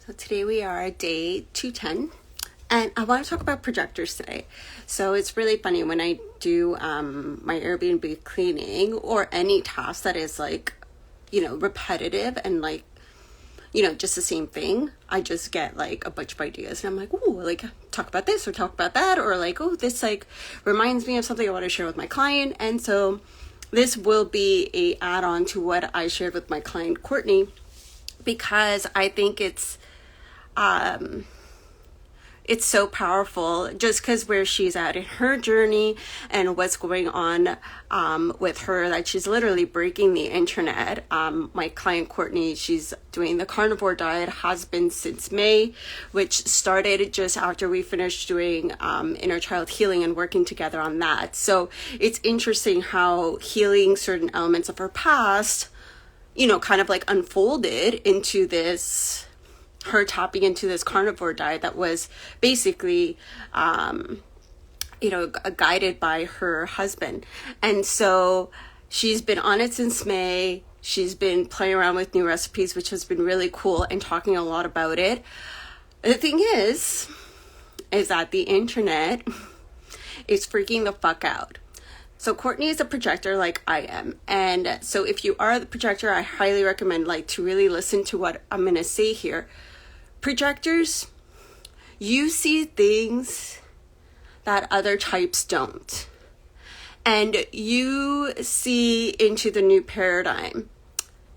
So today we are at day 210, and I want to talk about projectors today. So it's really funny when I do my Airbnb cleaning or any task that is repetitive and just the same thing. I just get a bunch of ideas, and I'm like, ooh, talk about this or talk about that, or this reminds me of something I want to share with my client. And so this will be a add-on to what I shared with my client Courtney, because I think it's so powerful just because where she's at in her journey and what's going on with her, that she's literally breaking the internet. My client Courtney, she's doing the carnivore diet, has been since May, which started just after we finished doing inner child healing and working together on that. So it's interesting how healing certain elements of her past, unfolded into this, her tapping into this carnivore diet that was basically, guided by her husband. And so she's been on it since May. She's been playing around with new recipes, which has been really cool, and talking a lot about it. The thing is that the internet is freaking the fuck out. So Courtney is a projector like I am. And so if you are the projector, I highly recommend to really listen to what I'm going to say here. Projectors, you see things that other types don't. And you see into the new paradigm,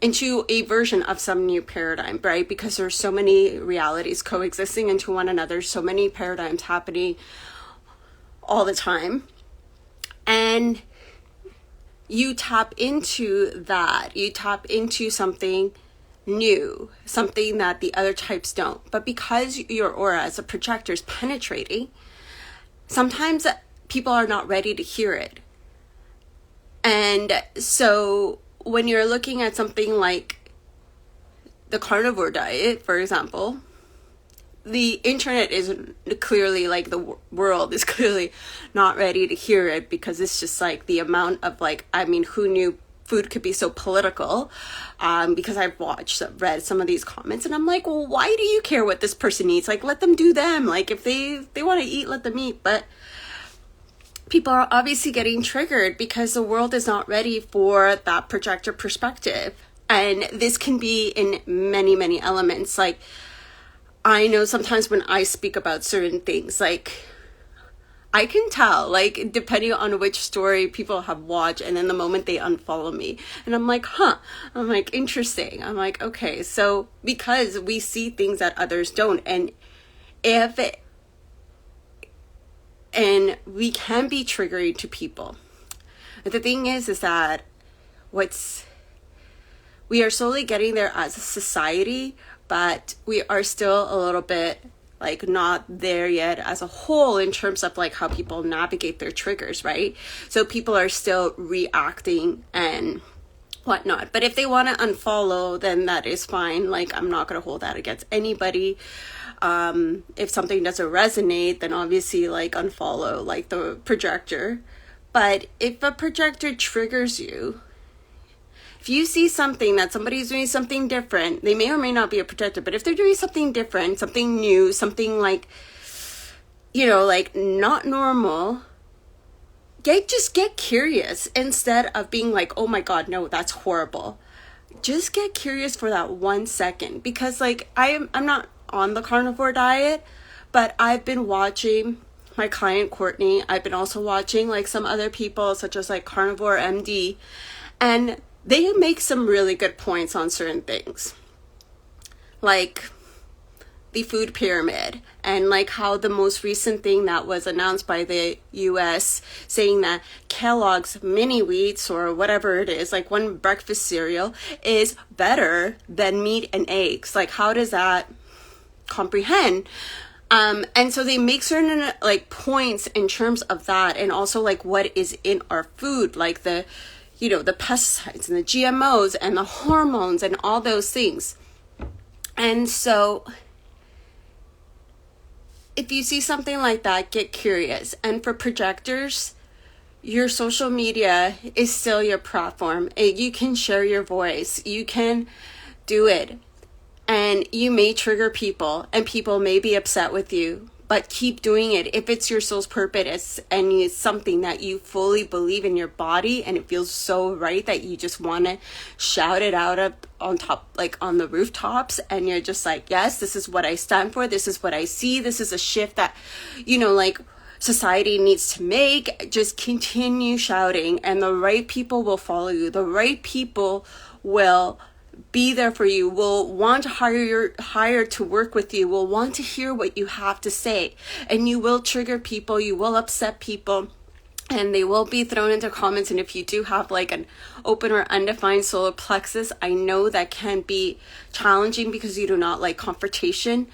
into a version of some new paradigm, right? Because there's so many realities coexisting into one another, so many paradigms happening all the time. And you tap into that. You tap into something new, something that the other types don't. But because your aura as a projector is penetrating, sometimes people are not ready to hear it. And so when you're looking at something like the carnivore diet, for example, the internet is clearly, the world is clearly not ready to hear it, because it's just the amount of who knew food could be so political, because I've read some of these comments, and I'm like, well, why do you care what this person eats? Let them do them. If they want to eat, let them eat. But people are obviously getting triggered because the world is not ready for that projector perspective. And this can be in many, many elements. I know sometimes when I speak about certain things, I can tell, depending on which story people have watched, and then the moment they unfollow me, and I'm like, I'm interesting. I'm like, okay, so because we see things that others don't, and we can be triggering to people. But the thing is that we are slowly getting there as a society, but we are still a little bit not there yet as a whole in terms of how people navigate their triggers, right? So people are still reacting and whatnot. But if they want to unfollow, then that is fine. I'm not going to hold that against anybody. If something doesn't resonate, then obviously unfollow the projector. But if a projector triggers you, if you see something that somebody's doing something different, they may or may not be a projector, but if they're doing something different, something new, something not normal, just get curious instead of being oh my God, no, that's horrible. Just get curious for that 1 second, because I'm not on the carnivore diet, but I've been watching my client Courtney. I've been also watching some other people such as Carnivore MD, and they make some really good points on certain things, the food pyramid, and how the most recent thing that was announced by the US, saying that Kellogg's mini wheats or whatever it is, one breakfast cereal, is better than meat and eggs. How does that comprehend? And so they make certain points in terms of that, and also what is in our food, the pesticides and the GMOs and the hormones and all those things. And so if you see something like that, get curious. And for projectors, your social media is still your platform. You can share your voice. You can do it. And you may trigger people and people may be upset with you, but keep doing it. If it's your soul's purpose and it's something that you fully believe in your body and it feels so right that you just want to shout it out up on top, like on the rooftops, and you're just like, yes, this is what I stand for. This is what I see. This is a shift that, like society needs to make. Just continue shouting and the right people will follow you. The right people will be there for you, will want to hire to work with you, will want to hear what you have to say. And you will trigger people, you will upset people, and they will be thrown into comments. And if you do have like an open or undefined solar plexus, I know that can be challenging because you do not like confrontation.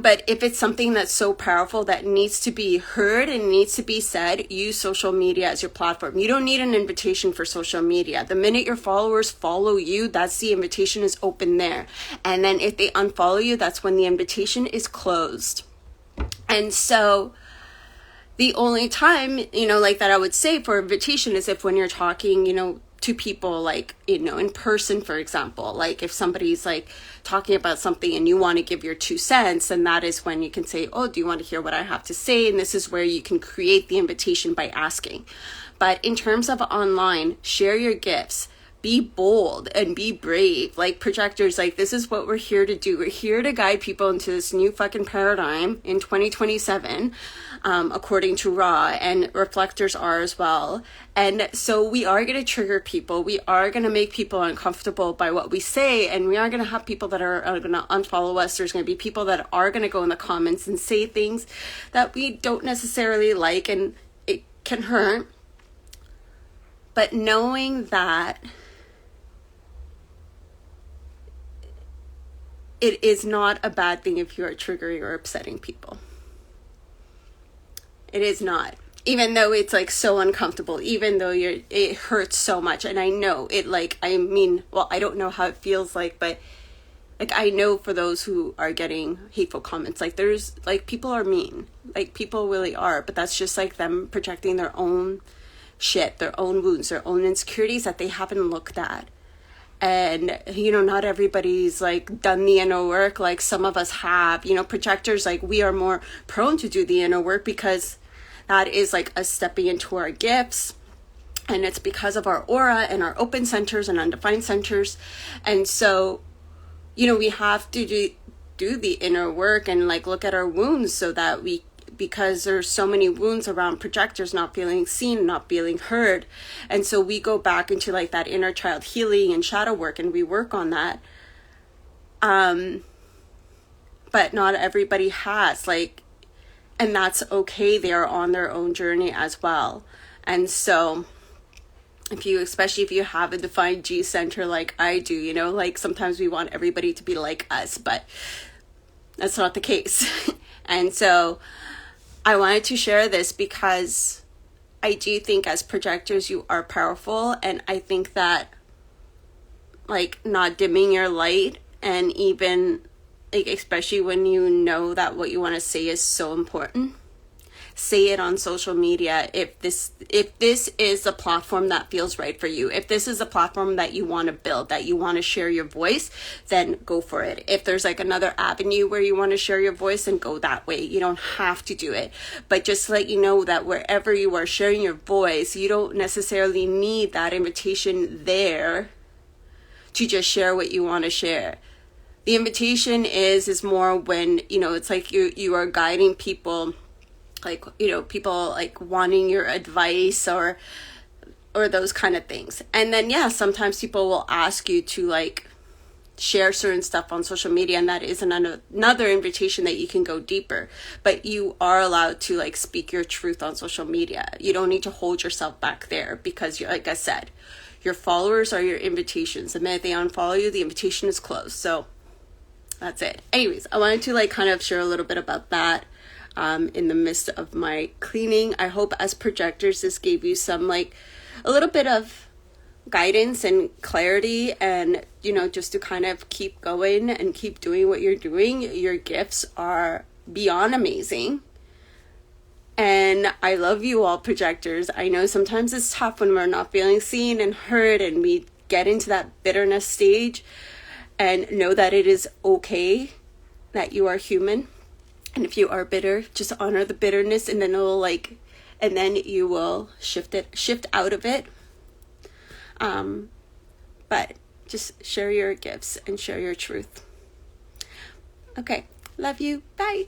But if it's something that's so powerful that needs to be heard and needs to be said, use social media as your platform. You don't need an invitation for social media. The minute your followers follow you, that's the invitation is open there. And then if they unfollow you, that's when the invitation is closed. And so the only time, like that I would say for invitation is if when you're talking, to people like, in person, for example, like if somebody's like talking about something and you want to give your 2 cents, and that is when you can say, oh, do you want to hear what I have to say? And this is where you can create the invitation by asking. But in terms of online, share your gifts. Be bold and be brave. Like projectors, like this is what we're here to do. We're here to guide people into this new fucking paradigm in 2027, according to Ra, and reflectors are as well. And so we are going to trigger people. We are going to make people uncomfortable by what we say. And we are going to have people that are going to unfollow us. There's going to be people that are going to go in the comments and say things that we don't necessarily like, and it can hurt. But knowing that it is not a bad thing if you are triggering or upsetting people. It is not. Even though it's like so uncomfortable, even though it hurts so much. And I know it, I don't know how it feels like, but like I know for those who are getting hateful comments, like there's like people are mean, like people really are, but that's just like them projecting their own shit, their own wounds, their own insecurities that they haven't looked at. And, not everybody's like done the inner work like some of us have. Projectors, like we are more prone to do the inner work because that is like us stepping into our gifts. And it's because of our aura and our open centers and undefined centers. And so, we have to do the inner work and like look at our wounds so that because there's so many wounds around projectors not feeling seen, not feeling heard. And so we go back into like that inner child healing and shadow work and we work on that. But not everybody has and that's okay. They are on their own journey as well. And so especially if you have a defined G center like I do, like sometimes we want everybody to be like us, but that's not the case. And so I wanted to share this because I do think as projectors you are powerful, and I think that like not dimming your light, and even like especially when you know that what you want to say is so important, say it on social media. If this is a platform that feels right for you, if this is a platform that you want to build, that you want to share your voice, then go for it. If there's like another avenue where you want to share your voice, then go that way. You don't have to do it, but just to let you know that wherever you are sharing your voice, you don't necessarily need that invitation there to just share what you want to share. The invitation is more when it's like you are guiding people, like people like wanting your advice or those kind of things. And then sometimes people will ask you to like share certain stuff on social media, and that is another invitation that you can go deeper. But you are allowed to like speak your truth on social media. You don't need to hold yourself back there, because like I said, your followers are your invitations. The minute they unfollow you, the invitation is closed. So that's it. Anyways, I wanted to like kind of share a little bit about that in the midst of my cleaning. I hope as projectors this gave you some like a little bit of guidance and clarity, and just to kind of keep going and keep doing what you're doing. Your gifts are beyond amazing, and I love you all, projectors. I know sometimes it's tough when we're not feeling seen and heard, and we get into that bitterness stage and know that it is okay that you are human. And if you are bitter, just honor the bitterness, and then and then you will shift out of it. But just share your gifts and share your truth. Okay. Love you. Bye.